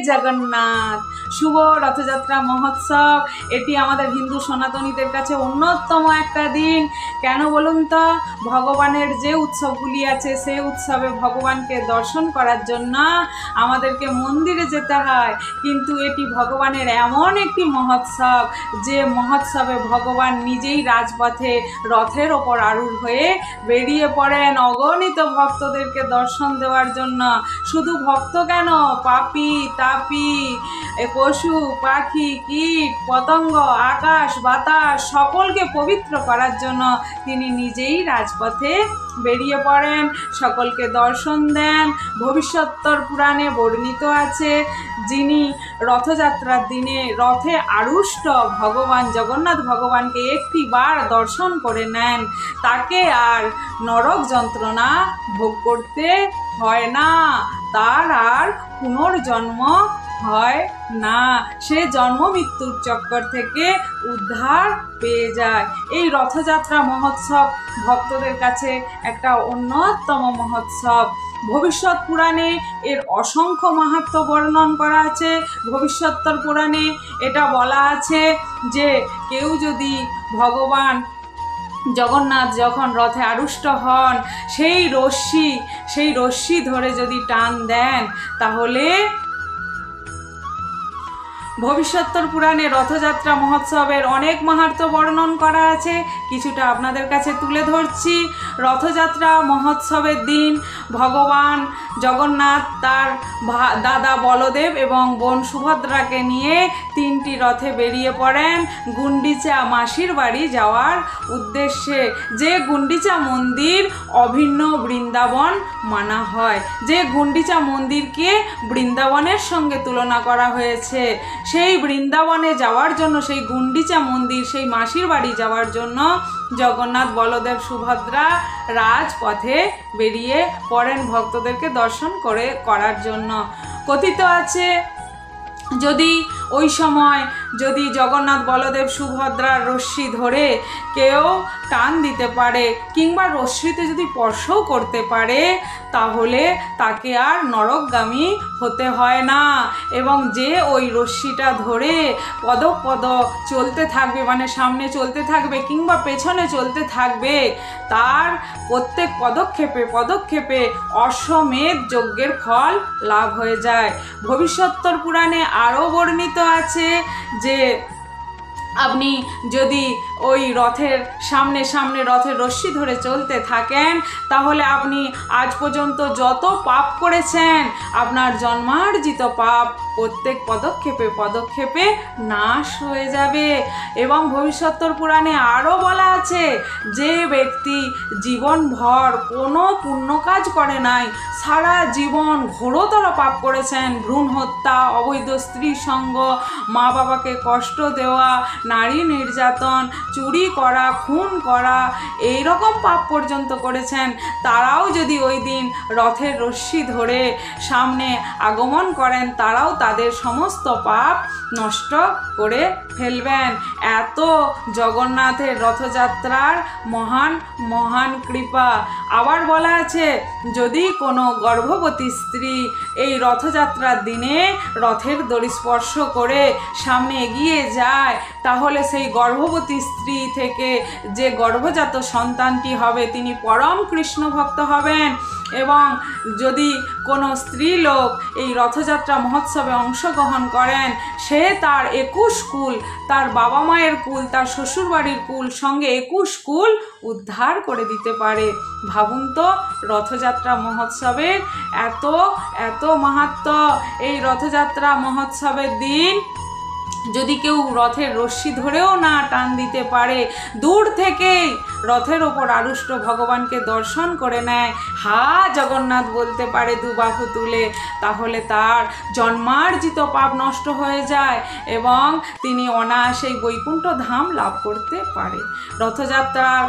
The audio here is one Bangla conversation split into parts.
জগন্নাথ শুভ রথযাত্রা মহোৎসব। এটি আমাদের হিন্দু সনাতনীদের কাছে অন্যতম একটা দিন। কেন বলুন তো? ভগবানের যে উৎসবগুলি আছে সেই উৎসবে ভগবানকে দর্শন করার জন্য আমাদেরকে মন্দিরে যেতে হয়, কিন্তু এটি ভগবানের এমন একটি মহোৎসব যে মহোৎসবে ভগবান নিজেই রাজপথে রথের ওপর আরূঢ় হয়ে বেরিয়ে পড়েন অগণিত ভক্তদেরকে দর্শন দেওয়ার জন্য। শুধু ভক্ত কেন, পাপী তাপী, পশু পাখি কীট পতঙ্গ আকাশ বাতাস সকলকে পবিত্র করার জন্য তিনি নিজেই রাজপথে বেরিয়ে পড়েন, সকলকে দর্শন দেন। ভবিষ্যত্তর পুরাণে বর্ণিত আছে, যিনি রথযাত্রার দিনে রথে আরুষ্ট ভগবান জগন্নাথ ভগবানকে একটি বার দর্শন করে নেন, তাকে আর নরক যন্ত্রণা ভোগ করতে হয় না, তার আর পুনর্জন্ম হয় না, সে জন্ম মৃত্যুর চক্কর থেকে উদ্ধার পেয়ে যায়। এই রথযাত্রা মহোৎসব ভক্তদের কাছে একটা অন্যতম মহোৎসব। ভবিষ্যৎ পুরাণে এর অসংখ্য মাহাত্ম্য বর্ণন করা আছে। ভবিষ্যত্তর পুরাণে এটা বলা আছে যে কেউ যদি ভগবান জগন্নাথ যখন রথে আরুষ্ট হন সেই রশ্মি ধরে যদি টান দেন, তাহলে ভবিষ্যত্তর পুরাণে রথযাত্রা মহোৎসবের অনেক মাহাত্ম্য বর্ণন করা আছে, কিছুটা আপনাদের কাছে তুলে ধরছি। রথযাত্রা মহোৎসবের দিন ভগবান জগন্নাথ তার দাদা বলদেব এবং বোন সুভদ্রাকে নিয়ে তিনটি রথে বেরিয়ে পড়েন গুন্ডিচা মাসির বাড়ি যাওয়ার উদ্দেশ্যে। যে গুন্ডিচা মন্দির অভিন্ন বৃন্দাবন মানা হয়, যে গুন্ডিচা মন্দিরকে বৃন্দাবনের সঙ্গে তুলনা করা হয়েছে, সেই বৃন্দাবনে যাওয়ার জন্য, সেই গুন্ডিচা মন্দির, সেই মাসির বাড়ি যাওয়ার জন্য জগন্নাথ বলদেব সুভদ্রা রাজপথে বেরিয়ে পড়েন ভক্তদেরকে দর্শন করার জন্য। কথিত আছে যদি ওই সময় যদি জগন্নাথ বলদেব সুভদ্রার রশ্মি ধরে কেউ টান দিতে পারে কিংবা রশ্মিতে যদি স্পর্শও করতে পারে, তাহলে তাকে আর নরকগামী হতে হয় না, এবং যে ওই রশ্মিটা ধরে পদ চলতে থাকবে, মানে সামনে চলতে থাকবে কিংবা পেছনে চলতে থাকবে, তার প্রত্যেক পদক্ষেপে অশ্বমেধ যজ্ঞের ফল লাভ হয়ে যায়। ভবিষ্যত্তর পুরাণে আরও বর্ণিত আছে যে আপনি যদি ওই রথের সামনে রথের রশ্মি ধরে চলতে থাকেন, তাহলে আপনি আজ পর্যন্ত যত পাপ করেছেন আপনার জন্মার্জিত পাপ প্রত্যেক পদক্ষেপে নাশ হয়ে যাবে। এবং ভবিষ্যত্তর পুরাণে আরও বলা আছে যে ব্যক্তি জীবনভর কোনো পুণ্য কাজ করে নাই, সারা জীবন ঘোরতর পাপ করেছেন, ভ্রূণ হত্যা, অবৈধ স্ত্রী সঙ্গ, মা বাবাকে কষ্ট দেওয়া, নারী নির্যাতন, চুরি করা, খুন করা, এই রকম পাপ পর্যন্ত করেছেন, তারাও যদি ওই দিন রথের রশ্মি ধরে সামনে আগমন করেন, তারাও তাদের সমস্ত পাপ নষ্ট করে ফেলবেন। এত জগন্নাথের রথযাত্রার মহান কৃপা। আবার বলা আছে যদি কোনো গর্ভবতী স্ত্রী এই রথযাত্রার দিনে রথের দড়ি স্পর্শ করে সামনে এগিয়ে যায়, তাহলে সেই গর্ভবতী স্ত্রী থেকে যে গর্ভজাত সন্তানটি হবে তিনি পরম কৃষ্ণ ভক্ত হবেন। এবং যদি কোনো স্ত্রী লোক এই রথযাত্রা মহোৎসবে অংশগ্রহণ করেন, সে তার 21 কুল, তার বাবা মায়ের কুল, তার শ্বশুরবাড়ির কুল সঙ্গে 21 কুল উদ্ধার করে দিতে পারে। ভাবুন তো রথযাত্রা মহোৎসবের এত মাহাত্ম্য। এই রথযাত্রা মহোৎসবের দিন যদি কেউ রথের রশ্মি ধরেও না টান দিতে পারে, দূর থেকেই রথের ওপর আরুষ্ট ভগবানকে দর্শন করে নেয়, হা জগন্নাথ বলতে পারে দুবাহু তুলে, তাহলে তার জন্মার্জিত পাপ নষ্ট হয়ে যায় এবং তিনি অনায়াসেই বৈকুণ্ঠ ধাম লাভ করতে পারে। রথযাত্রার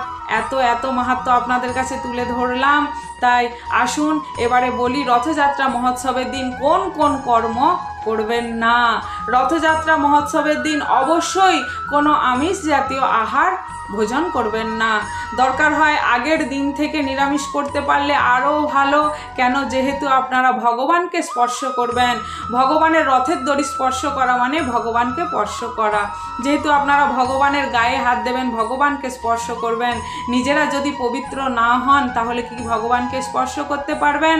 এত মাহাত্ম্য আপনাদের কাছে তুলে ধরলাম। তাই আসুন এবারে বলি রথযাত্রা মহোৎসবের দিন কোন কোন কর্ম করবেন না। রথযাত্রা মহোৎসবের দিন অবশ্যই কোনো আমিষ জাতীয় আহার ভোজন করবেন না। দরকার হয় আগের দিন থেকে নিরামিষ করতে পারলে আরও ভালো। কেন? যেহেতু আপনারা ভগবানকে স্পর্শ করবেন। ভগবানের রথের দড়ি স্পর্শ করা মানে ভগবানকে স্পর্শ করা। যেহেতু আপনারা ভগবানের গায়ে হাত দেবেন, ভগবানকে স্পর্শ করবেন, নিজেরা যদি পবিত্র না হন তাহলে কি ভগবানকে স্পর্শ করতে পারবেন?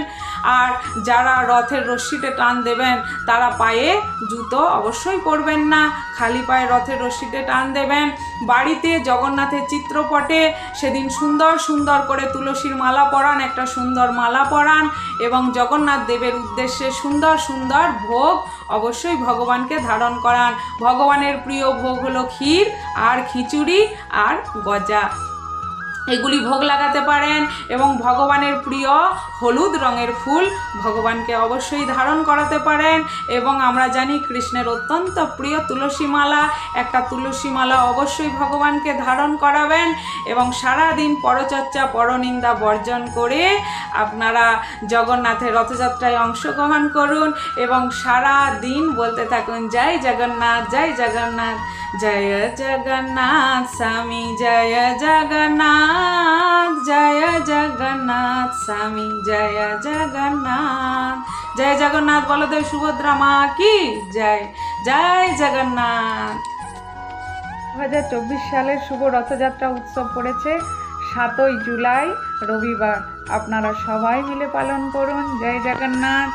আর যারা রথের রশ্মিতে টান দেবেন তারা পায়ে জুতো অবশ্যই পরবেন না, খালি পায়ে রথের রশ্মিতে টান দেবেন। বাড়িতে জগন্নাথের চিত্রপটে সেদিন সুন্দর সুন্দর করে তুলসীর মালা পরান, একটা সুন্দর মালা পরান এবং জগন্নাথ দেবের উদ্দেশ্যে সুন্দর সুন্দর ভোগ অবশ্যই ভগবানকে ধারণ করান। ভগবানের প্রিয় ভোগ হলো ক্ষীর আর খিচুড়ি আর গজা, এগুলি ভোগ লাগাতে পারেন। এবং ভগবানের প্রিয় হলুদ রঙের ফুল ভগবানকে অবশ্যই ধারণ করাতে পারেন। এবং আমরা জানি কৃষ্ণের অত্যন্ত প্রিয় তুলসী মালা, একটা তুলসী মালা অবশ্যই ভগবানকে ধারণ করাবেন। এবং সারা দিন পরচর্চা পরনিন্দা বর্জন করে আপনারা জগন্নাথের রথযাত্রায় অংশগ্রহণ করুন এবং সারা দিন বলতে থাকুন জয় জগন্নাথ, জয় জগন্নাথ, জয় জগন্নাথ স্বামী, জয় জগন্নাথ, জয় জগন্নাথ স্বামী, জয় জগন্নাথ। জয় জগন্নাথ বলদেব সুভদ্রা মা কি জয়, জয় জগন্নাথ। 2024 সালের শুভ রথযাত্রা উৎসব পড়েছে 7ই জুলাই রবিবার। আপনারা সবাই মিলে পালন করুন। জয় জগন্নাথ।